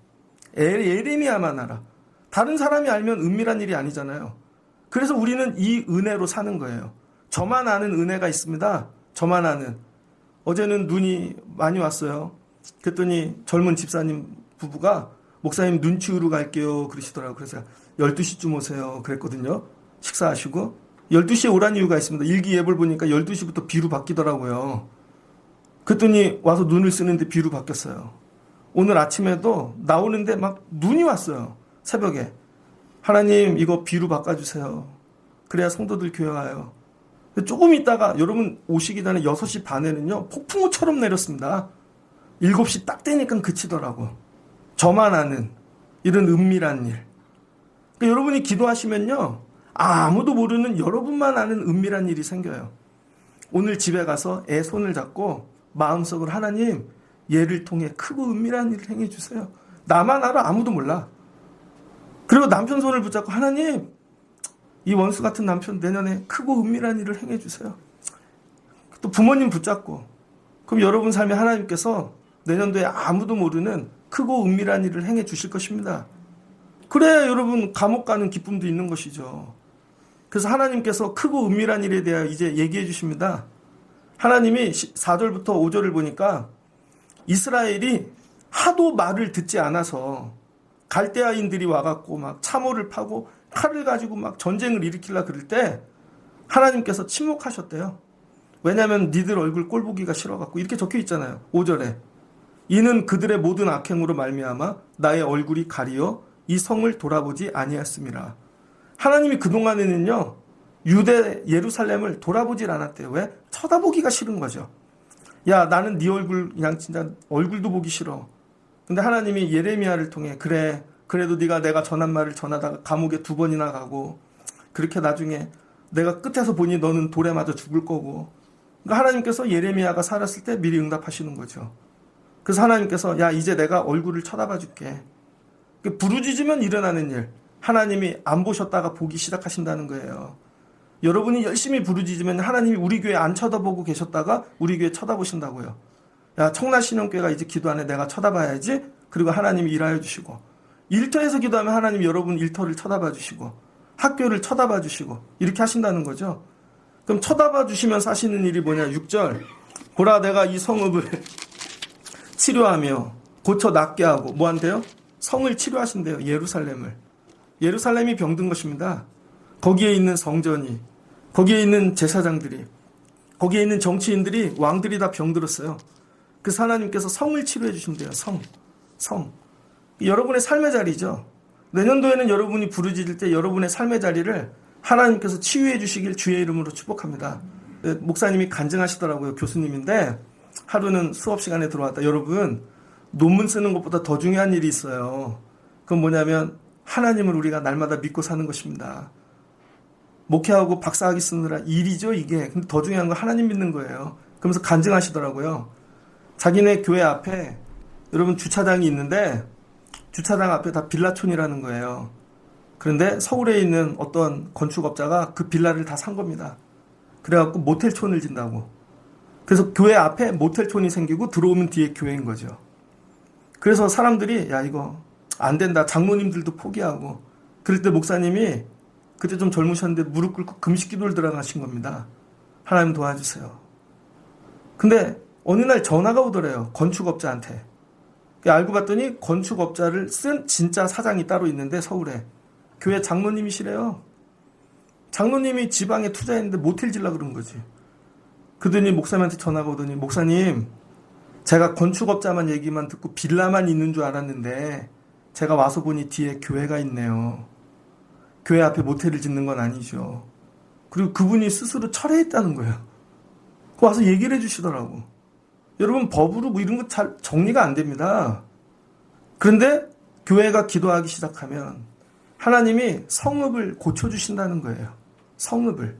A: 예레미야만 알아. 다른 사람이 알면 은밀한 일이 아니잖아요. 그래서 우리는 이 은혜로 사는 거예요. 저만 아는 은혜가 있습니다. 저만 아는. 어제는 눈이 많이 왔어요. 그랬더니 젊은 집사님 부부가 목사님 눈 치우러 갈게요 그러시더라고요. 그래서 12시쯤 오세요 그랬거든요. 식사하시고 12시에 오란 이유가 있습니다. 일기예보를 보니까 12시부터 비로 바뀌더라고요. 그랬더니 와서 눈을 쓰는데 비로 바뀌었어요. 오늘 아침에도 나오는데 막 눈이 왔어요. 새벽에. 하나님 이거 비로 바꿔주세요. 그래야 성도들 교회 와요. 조금 있다가 여러분 오시기 전에 6시 반에는요. 폭풍우처럼 내렸습니다. 7시 딱 되니까 그치더라고. 저만 아는 이런 은밀한 일. 그러니까 여러분이 기도하시면요. 아무도 모르는 여러분만 아는 은밀한 일이 생겨요. 오늘 집에 가서 애 손을 잡고 마음속으로 하나님 얘를 통해 크고 은밀한 일을 행해 주세요. 나만 알아. 아무도 몰라. 그리고 남편 손을 붙잡고 하나님 이 원수 같은 남편 내년에 크고 은밀한 일을 행해 주세요. 또 부모님 붙잡고 그럼 여러분 삶에 하나님께서 내년도에 아무도 모르는 크고 은밀한 일을 행해 주실 것입니다. 그래야 여러분 감옥 가는 기쁨도 있는 것이죠. 그래서 하나님께서 크고 은밀한 일에 대하여 이제 얘기해 주십니다. 하나님이 4절부터 5절을 보니까 이스라엘이 하도 말을 듣지 않아서 갈대아인들이 와갖고 막 참호를 파고 칼을 가지고 막 전쟁을 일으키려 그럴 때 하나님께서 침묵하셨대요. 왜냐하면 니들 얼굴 꼴 보기가 싫어갖고 이렇게 적혀 있잖아요. 5절에 이는 그들의 모든 악행으로 말미암아 나의 얼굴이 가리어 이 성을 돌아보지 아니하였음이라. 하나님이 그동안에는요 유대 예루살렘을 돌아보질 않았대요. 왜? 쳐다보기가 싫은 거죠. 야 나는 네 얼굴 그냥 진짜 얼굴도 보기 싫어. 근데 하나님이 예레미야를 통해 그래 그래도 네가 내가 전한 말을 전하다가 감옥에 2번이나 가고 그렇게 나중에 내가 끝에서 보니 너는 돌에 맞아 죽을 거고. 그러니까 하나님께서 예레미야가 살았을 때 미리 응답하시는 거죠. 그래서 하나님께서 야 이제 내가 얼굴을 쳐다봐 줄게. 부르짖으면 일어나는 일. 하나님이 안 보셨다가 보기 시작하신다는 거예요. 여러분이 열심히 부르짖으면 하나님이 우리 교회 안 쳐다보고 계셨다가 우리 교회 쳐다보신다고요. 야 청라신령교회가 이제 기도하네. 내가 쳐다봐야지. 그리고 하나님이 일하여 주시고 일터에서 기도하면 하나님 여러분 일터를 쳐다봐 주시고 학교를 쳐다봐 주시고 이렇게 하신다는 거죠. 그럼 쳐다봐 주시면서 하시는 일이 뭐냐. 6절 보라 내가 이 성읍을 치료하며 고쳐 낫게 하고 뭐 한대요? 성을 치료하신대요. 예루살렘을. 예루살렘이 병든 것입니다. 거기에 있는 성전이 거기에 있는 제사장들이 거기에 있는 정치인들이 왕들이 다 병들었어요. 그래서 하나님께서 성을 치료해 주신대요. 성. 여러분의 삶의 자리죠. 내년도에는 여러분이 부르짖을 때 여러분의 삶의 자리를 하나님께서 치유해 주시길 주의 이름으로 축복합니다. 목사님이 간증하시더라고요. 교수님인데 하루는 수업 시간에 들어왔다. 여러분 논문 쓰는 것보다 더 중요한 일이 있어요. 그건 뭐냐면 하나님을 우리가 날마다 믿고 사는 것입니다. 목회하고 박사학위 쓰느라 일이죠 이게. 근데 더 중요한 건 하나님 믿는 거예요. 그러면서 간증하시더라고요. 자기네 교회 앞에 여러분 주차장이 있는데 주차장 앞에 다 빌라촌이라는 거예요. 그런데 서울에 있는 어떤 건축업자가 그 빌라를 다 산 겁니다. 그래갖고 모텔촌을 짓는다고. 그래서 교회 앞에 모텔촌이 생기고 들어오면 뒤에 교회인 거죠. 그래서 사람들이 야 이거 안 된다. 장로님들도 포기하고. 그럴 때 목사님이 그때 좀 젊으셨는데 무릎 꿇고 금식 기도를 들어가신 겁니다. 하나님 도와주세요. 근데 어느 날 전화가 오더래요. 건축업자한테. 알고 봤더니 건축업자를 쓴 진짜 사장이 따로 있는데 서울에. 교회 장로님이시래요. 장로님이 지방에 투자했는데 모텔 질라 그런 거지. 그러더니 목사님한테 전화가 오더니 목사님 제가 건축업자만 얘기만 듣고 빌라만 있는 줄 알았는데 제가 와서 보니 뒤에 교회가 있네요. 교회 앞에 모텔을 짓는 건 아니죠. 그리고 그분이 스스로 철회했다는 거예요. 와서 얘기를 해주시더라고. 여러분 법으로 뭐 이런 거 잘 정리가 안 됩니다. 그런데 교회가 기도하기 시작하면 하나님이 성읍을 고쳐주신다는 거예요. 성읍을.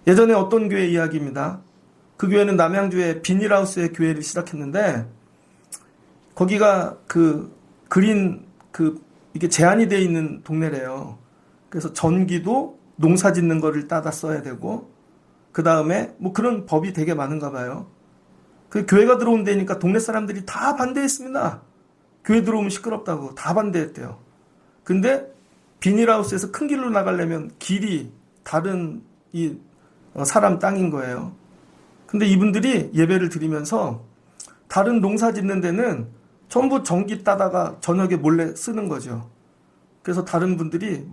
A: 예전에 어떤 교회 이야기입니다. 그 교회는 남양주에 비닐하우스의 교회를 시작했는데 거기가 이게 제한이 되어 있는 동네래요. 그래서 전기도 농사 짓는 거를 따다 써야 되고 그 다음에 뭐 그런 법이 되게 많은가 봐요. 그 교회가 들어온 데니까 동네 사람들이 다 반대했습니다. 교회 들어오면 시끄럽다고 다 반대했대요. 근데 비닐하우스에서 큰 길로 나가려면 길이 다른 사람 땅인 거예요. 근데 이분들이 예배를 드리면서 다른 농사 짓는 데는 전부 전기 따다가 저녁에 몰래 쓰는 거죠. 그래서 다른 분들이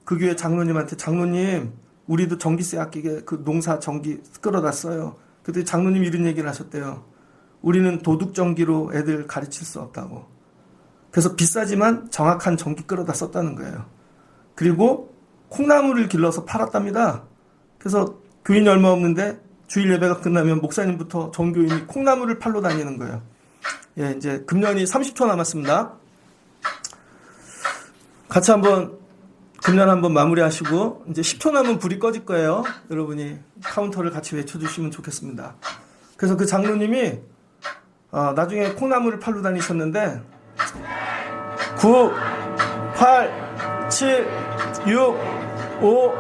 A: 그 교회 장로님한테 장로님 우리도 전기세 아끼게 그 농사 전기 끌어다 써요. 그때 장로님이 이런 얘기를 하셨대요. 우리는 도둑 전기로 애들 가르칠 수 없다고. 그래서 비싸지만 정확한 전기 끌어다 썼다는 거예요. 그리고 콩나물을 길러서 팔았답니다. 그래서 교인이 얼마 없는데 주일 예배가 끝나면 목사님부터 전교인이 콩나물을 팔러 다니는 거예요. 예, 이제 금년이 30초 남았습니다. 같이 금년 한번 마무리하시고 이제 10초 남으면 불이 꺼질 거예요. 여러분이 카운터를 같이 외쳐주시면 좋겠습니다. 그래서 그 장로님이 나중에 콩나물을 팔러 다니셨는데 9, 8, 7, 6, 5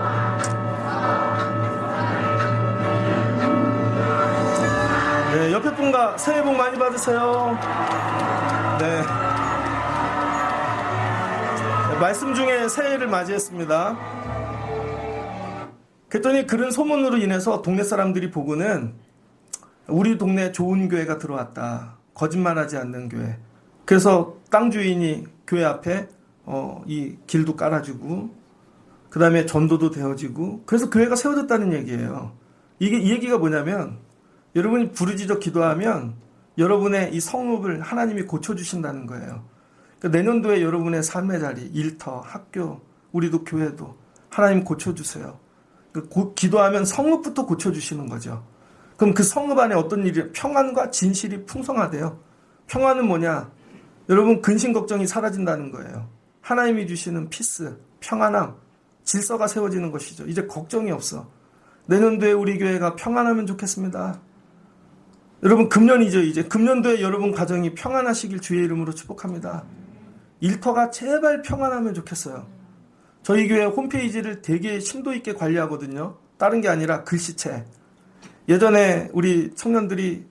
A: 네, 옆에 분과 새해 복 많이 받으세요. 네. 말씀 중에 새해를 맞이했습니다. 그랬더니 그런 소문으로 인해서 동네 사람들이 보고는 우리 동네에 좋은 교회가 들어왔다. 거짓말하지 않는 교회. 그래서 땅 주인이 교회 앞에 이 길도 깔아주고 그 다음에 전도도 되어지고 그래서 교회가 세워졌다는 얘기예요. 이 얘기가 뭐냐면 여러분이 부르짖어 기도하면 여러분의 이 성읍을 하나님이 고쳐주신다는 거예요. 그러니까 내년도에 여러분의 삶의 자리, 일터, 학교, 우리도 교회도 하나님 고쳐주세요. 기도하면 성읍부터 고쳐주시는 거죠. 그럼 그 성읍 안에 어떤 일이 평안과 진실이 풍성하대요. 평안은 뭐냐? 여러분 근심 걱정이 사라진다는 거예요. 하나님이 주시는 피스, 평안함, 질서가 세워지는 것이죠. 이제 걱정이 없어. 내년도에 우리 교회가 평안하면 좋겠습니다. 여러분 금년이죠. 이제 금년도에 여러분 가정이 평안하시길 주의 이름으로 축복합니다. 일터가 제발 평안하면 좋겠어요. 저희 교회 홈페이지를 되게 심도 있게 관리하거든요. 다른 게 아니라 글씨체. 예전에 우리 청년들이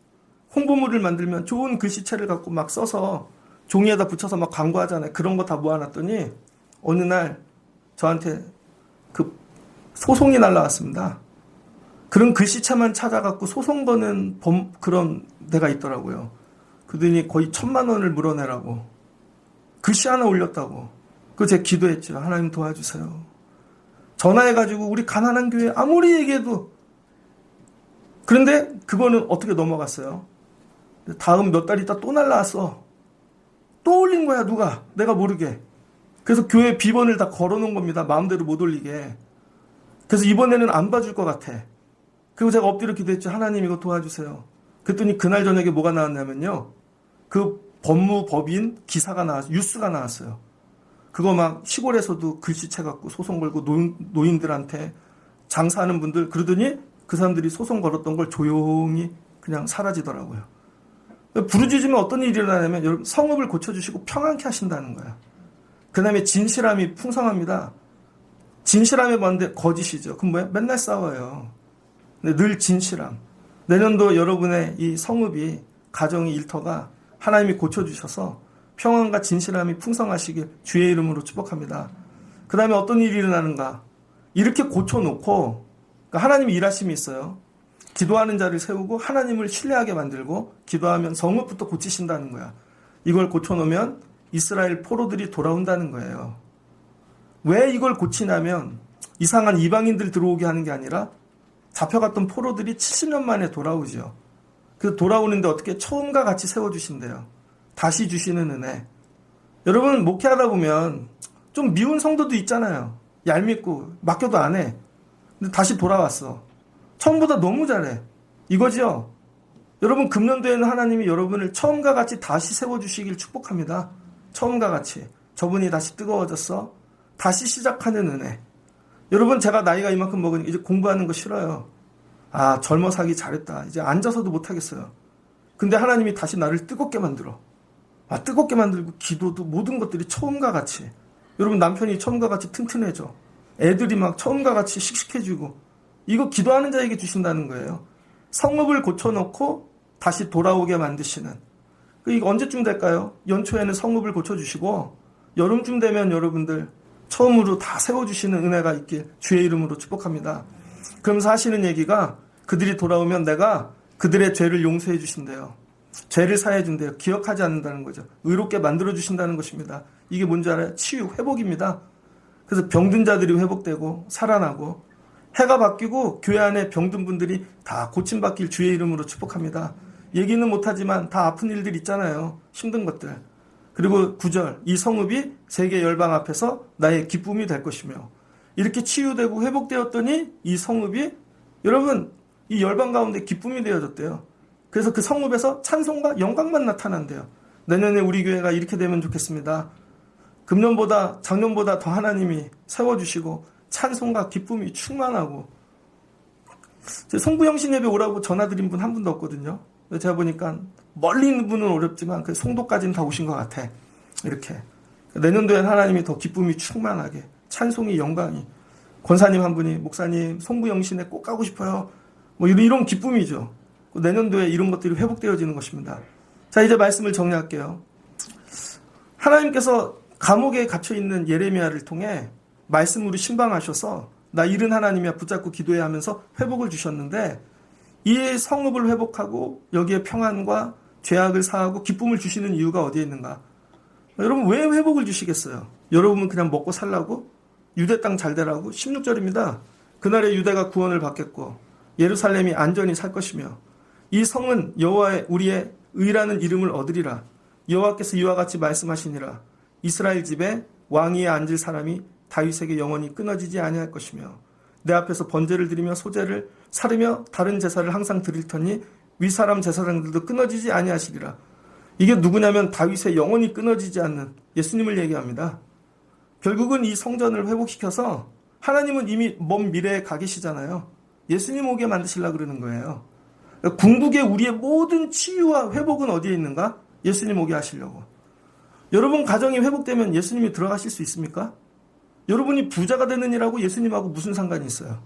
A: 홍보물을 만들면 좋은 글씨체를 갖고 막 써서 종이에다 붙여서 막 광고하잖아요. 그런 거 다 모아놨더니 어느 날 저한테 그 소송이 날라왔습니다. 그런 글씨체만 찾아갖고 소송 거는 그런 데가 있더라고요. 그러더니 거의 1,000만 원을 물어내라고. 글씨 하나 올렸다고. 그거 제가 기도했죠. 하나님 도와주세요. 전화해가지고 우리 가난한 교회 아무리 얘기해도. 그런데 그거는 어떻게 넘어갔어요. 다음 몇 달 있다 또 날라왔어. 또 올린 거야 누가. 내가 모르게. 그래서 교회 비번을 다 걸어놓은 겁니다. 마음대로 못 올리게. 그래서 이번에는 안 봐줄 것 같아. 그리고 제가 엎드려 기도했죠. 하나님 이거 도와주세요. 그랬더니 그날 저녁에 뭐가 나왔냐면요. 그 법무법인 기사가 나왔어요. 뉴스가 나왔어요. 그거 막 시골에서도 글씨체 갖고 소송 걸고 노인들한테 장사하는 분들 그러더니 그 사람들이 소송 걸었던 걸 조용히 그냥 사라지더라고요. 부르짖으면 어떤 일이 일어나냐면 여러분 성읍을 고쳐주시고 평안케 하신다는 거야. 그 다음에 진실함이 풍성합니다. 진실함이 뭔데 거짓이죠. 그럼 뭐야? 맨날 싸워요. 근데 늘 진실함. 내년도 여러분의 이 성읍이 가정의 일터가 하나님이 고쳐주셔서 평안과 진실함이 풍성하시길 주의 이름으로 축복합니다. 그 다음에 어떤 일이 일어나는가? 이렇게 고쳐놓고 그러니까 하나님이 일하심이 있어요. 기도하는 자를 세우고 하나님을 신뢰하게 만들고 기도하면 성읍부터 고치신다는 거야. 이걸 고쳐놓으면 이스라엘 포로들이 돌아온다는 거예요. 왜 이걸 고치냐면 이상한 이방인들 들어오게 하는 게 아니라 잡혀갔던 포로들이 70년 만에 돌아오죠. 그래서 돌아오는데 어떻게 처음과 같이 세워주신대요. 다시 주시는 은혜. 여러분 목회하다 보면 좀 미운 성도도 있잖아요. 얄밉고 맡겨도 안 해. 근데 다시 돌아왔어. 처음보다 너무 잘해. 이거죠. 여러분 금년도에는 하나님이 여러분을 처음과 같이 다시 세워주시길 축복합니다. 처음과 같이. 저분이 다시 뜨거워졌어. 다시 시작하는 은혜. 여러분 제가 나이가 이만큼 먹으니 이제 공부하는 거 싫어요. 아 젊어서 하기 잘했다. 이제 앉아서도 못하겠어요. 근데 하나님이 다시 나를 뜨겁게 만들어. 뜨겁게 만들고 기도도 모든 것들이 처음과 같이. 여러분 남편이 처음과 같이 튼튼해져. 애들이 막 처음과 같이 씩씩해지고. 이거 기도하는 자에게 주신다는 거예요. 성읍을 고쳐놓고 다시 돌아오게 만드시는. 이거 언제쯤 될까요? 연초에는 성읍을 고쳐주시고 여름쯤 되면 여러분들 처음으로 다 세워주시는 은혜가 있길 주의 이름으로 축복합니다. 그러면서 하시는 얘기가 그들이 돌아오면 내가 그들의 죄를 용서해 주신대요. 죄를 사해 준대요. 기억하지 않는다는 거죠. 의롭게 만들어 주신다는 것입니다. 이게 뭔지 알아요? 치유, 회복입니다. 그래서 병든 자들이 회복되고 살아나고 해가 바뀌고 교회 안에 병든 분들이 다 고침받길 주의 이름으로 축복합니다. 얘기는 못하지만 다 아픈 일들 있잖아요. 힘든 것들. 그리고 9절 이 성읍이 세계 열방 앞에서 나의 기쁨이 될 것이며 이렇게 치유되고 회복되었더니 이 성읍이 여러분 이 열방 가운데 기쁨이 되어졌대요. 그래서 그 성읍에서 찬송과 영광만 나타난대요. 내년에 우리 교회가 이렇게 되면 좋겠습니다. 금년보다 작년보다 더 하나님이 세워주시고 찬송과 기쁨이 충만하고 송부영신 예배 오라고 전화드린 분 한 분도 없거든요. 제가 보니까 멀리 있는 분은 어렵지만 그 송도까지는 다 오신 것 같아. 이렇게 내년도엔 하나님이 더 기쁨이 충만하게 찬송이 영광이 권사님 한 분이 목사님 송부영신에 꼭 가고 싶어요. 뭐 이런 기쁨이죠. 내년도에 이런 것들이 회복되어지는 것입니다. 자 이제 말씀을 정리할게요. 하나님께서 감옥에 갇혀있는 예레미야를 통해 말씀으로 신방하셔서 나 잃은 하나님이야 붙잡고 기도해야 하면서 회복을 주셨는데 이 성읍을 회복하고 여기에 평안과 죄악을 사하고 기쁨을 주시는 이유가 어디에 있는가? 여러분 왜 회복을 주시겠어요? 여러분은 그냥 먹고 살라고? 유대 땅 잘 되라고? 16절입니다. 그날에 유대가 구원을 받겠고 예루살렘이 안전히 살 것이며 이 성은 여호와의 우리의 의라는 이름을 얻으리라. 여호와께서 이와 같이 말씀하시니라. 이스라엘 집에 왕위에 앉을 사람이 다윗에게 영원히 끊어지지 아니할 것이며 내 앞에서 번제를 드리며 소제를 사르며 다른 제사를 항상 드릴 터니 윗사람 제사장들도 끊어지지 아니하시리라. 이게 누구냐면 다윗의 영원히 끊어지지 않는 예수님을 얘기합니다. 결국은 이 성전을 회복시켜서 하나님은 이미 먼 미래에 가 계시잖아요. 예수님 오게 만드시려고 그러는 거예요. 궁극의 우리의 모든 치유와 회복은 어디에 있는가? 예수님 오게 하시려고. 여러분 가정이 회복되면 예수님이 들어가실 수 있습니까? 여러분이 부자가 되는 일하고 예수님하고 무슨 상관이 있어요?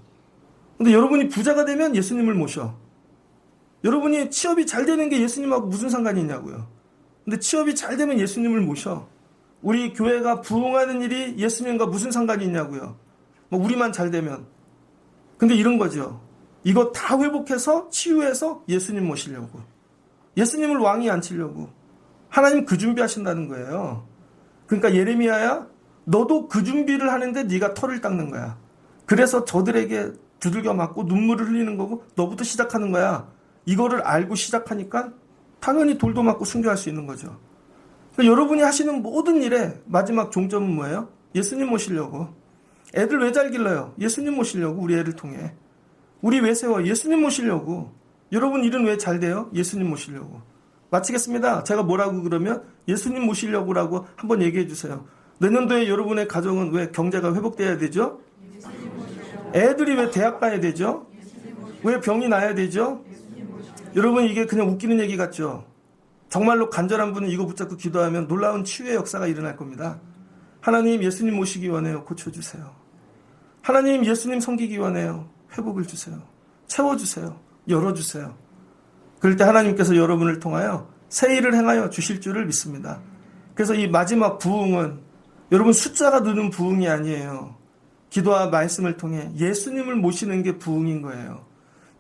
A: 근데 여러분이 부자가 되면 예수님을 모셔. 여러분이 취업이 잘 되는 게 예수님하고 무슨 상관이 있냐고요. 근데 취업이 잘 되면 예수님을 모셔. 우리 교회가 부흥하는 일이 예수님과 무슨 상관이 있냐고요. 뭐 우리만 잘 되면. 근데 이런 거죠. 이거 다 회복해서 치유해서 예수님 모시려고. 예수님을 왕위 앉히려고. 하나님 그 준비하신다는 거예요. 그러니까 예레미야야 너도 그 준비를 하는데 네가 털을 닦는 거야. 그래서 저들에게 두들겨 맞고 눈물을 흘리는 거고 너부터 시작하는 거야. 이거를 알고 시작하니까 당연히 돌도 맞고 순교할 수 있는 거죠. 그러니까 여러분이 하시는 모든 일에 마지막 종점은 뭐예요? 예수님 모시려고. 애들 왜 잘 길러요? 예수님 모시려고. 우리 애를 통해. 우리 왜 세워? 예수님 모시려고. 여러분 일은 왜 잘 돼요? 예수님 모시려고. 마치겠습니다. 제가 뭐라고 그러면 예수님 모시려고라고 한번 얘기해 주세요. 내년도에 여러분의 가정은 왜 경제가 회복돼야 되죠? 애들이 왜 대학 가야 되죠? 왜 병이 나야 되죠? 여러분 이게 그냥 웃기는 얘기 같죠? 정말로 간절한 분은 이거 붙잡고 기도하면 놀라운 치유의 역사가 일어날 겁니다. 하나님 예수님 모시기 원해요. 고쳐주세요. 하나님 예수님 섬기기 원해요. 회복을 주세요. 채워주세요. 열어주세요. 그럴 때 하나님께서 여러분을 통하여 새 일을 행하여 주실 줄을 믿습니다. 그래서 이 마지막 부흥은 여러분 숫자가 느는 부흥이 아니에요. 기도와 말씀을 통해 예수님을 모시는 게 부흥인 거예요.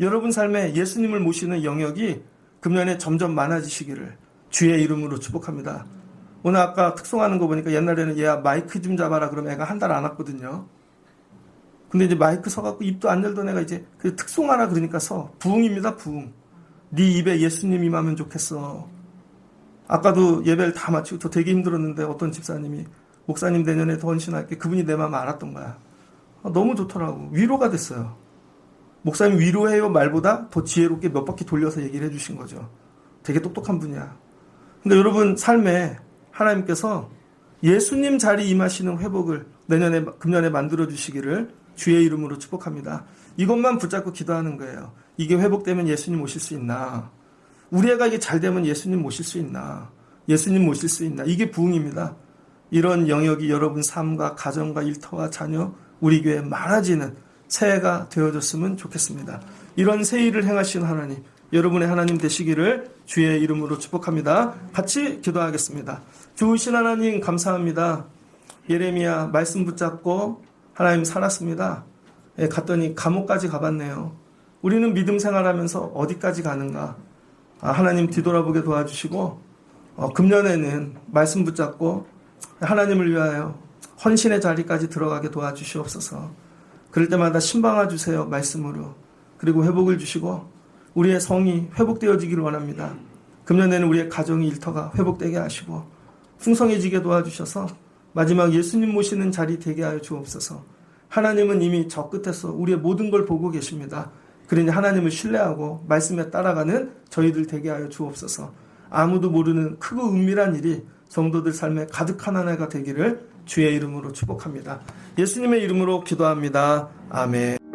A: 여러분 삶에 예수님을 모시는 영역이 금년에 점점 많아지시기를 주의 이름으로 축복합니다. 오늘 아까 특송하는 거 보니까 옛날에는 얘야 마이크 좀 잡아라 그러면 애가 한 달 안 왔거든요. 근데 이제 마이크 서갖고 입도 안 열던 애가 이제 그 특송하라 그러니까 서. 부흥입니다, 부흥. 네 입에 예수님 임하면 좋겠어. 아까도 예배를 다 마치고 저 되게 힘들었는데 어떤 집사님이 목사님 내년에 더 헌신할게. 그분이 내 마음 알았던 거야. 너무 좋더라고. 위로가 됐어요. 목사님 위로해요 말보다 더 지혜롭게 몇 바퀴 돌려서 얘기를 해주신 거죠. 되게 똑똑한 분이야. 근데 여러분 삶에 하나님께서 예수님 자리 임하시는 회복을 금년에 만들어 주시기를 주의 이름으로 축복합니다. 이것만 붙잡고 기도하는 거예요. 이게 회복되면 예수님 오실 수 있나? 우리 애가 이게 잘 되면 예수님 모실 수 있나? 예수님 모실 수 있나? 이게 부흥입니다. 이런 영역이 여러분 삶과 가정과 일터와 자녀, 우리 교회에 많아지는 새해가 되어졌으면 좋겠습니다. 이런 새 일을 행하신 하나님, 여러분의 하나님 되시기를 주의 이름으로 축복합니다. 같이 기도하겠습니다. 좋으신 하나님 감사합니다. 예레미야 말씀 붙잡고 하나님 살았습니다. 갔더니 감옥까지 가봤네요. 우리는 믿음 생활하면서 어디까지 가는가? 하나님 뒤돌아보게 도와주시고 금년에는 말씀 붙잡고 하나님을 위하여 헌신의 자리까지 들어가게 도와주시옵소서. 그럴 때마다 신방아 주세요. 말씀으로. 그리고 회복을 주시고 우리의 성이 회복되어지기를 원합니다. 금년에는 우리의 가정의 일터가 회복되게 하시고 풍성해지게 도와주셔서 마지막 예수님 모시는 자리 되게 하여 주옵소서. 하나님은 이미 저 끝에서 우리의 모든 걸 보고 계십니다. 그러니 하나님을 신뢰하고 말씀에 따라가는 저희들 되게 하여 주옵소서. 아무도 모르는 크고 은밀한 일이 성도들 삶에 가득한 한 해가 되기를 주의 이름으로 축복합니다. 예수님의 이름으로 기도합니다. 아멘.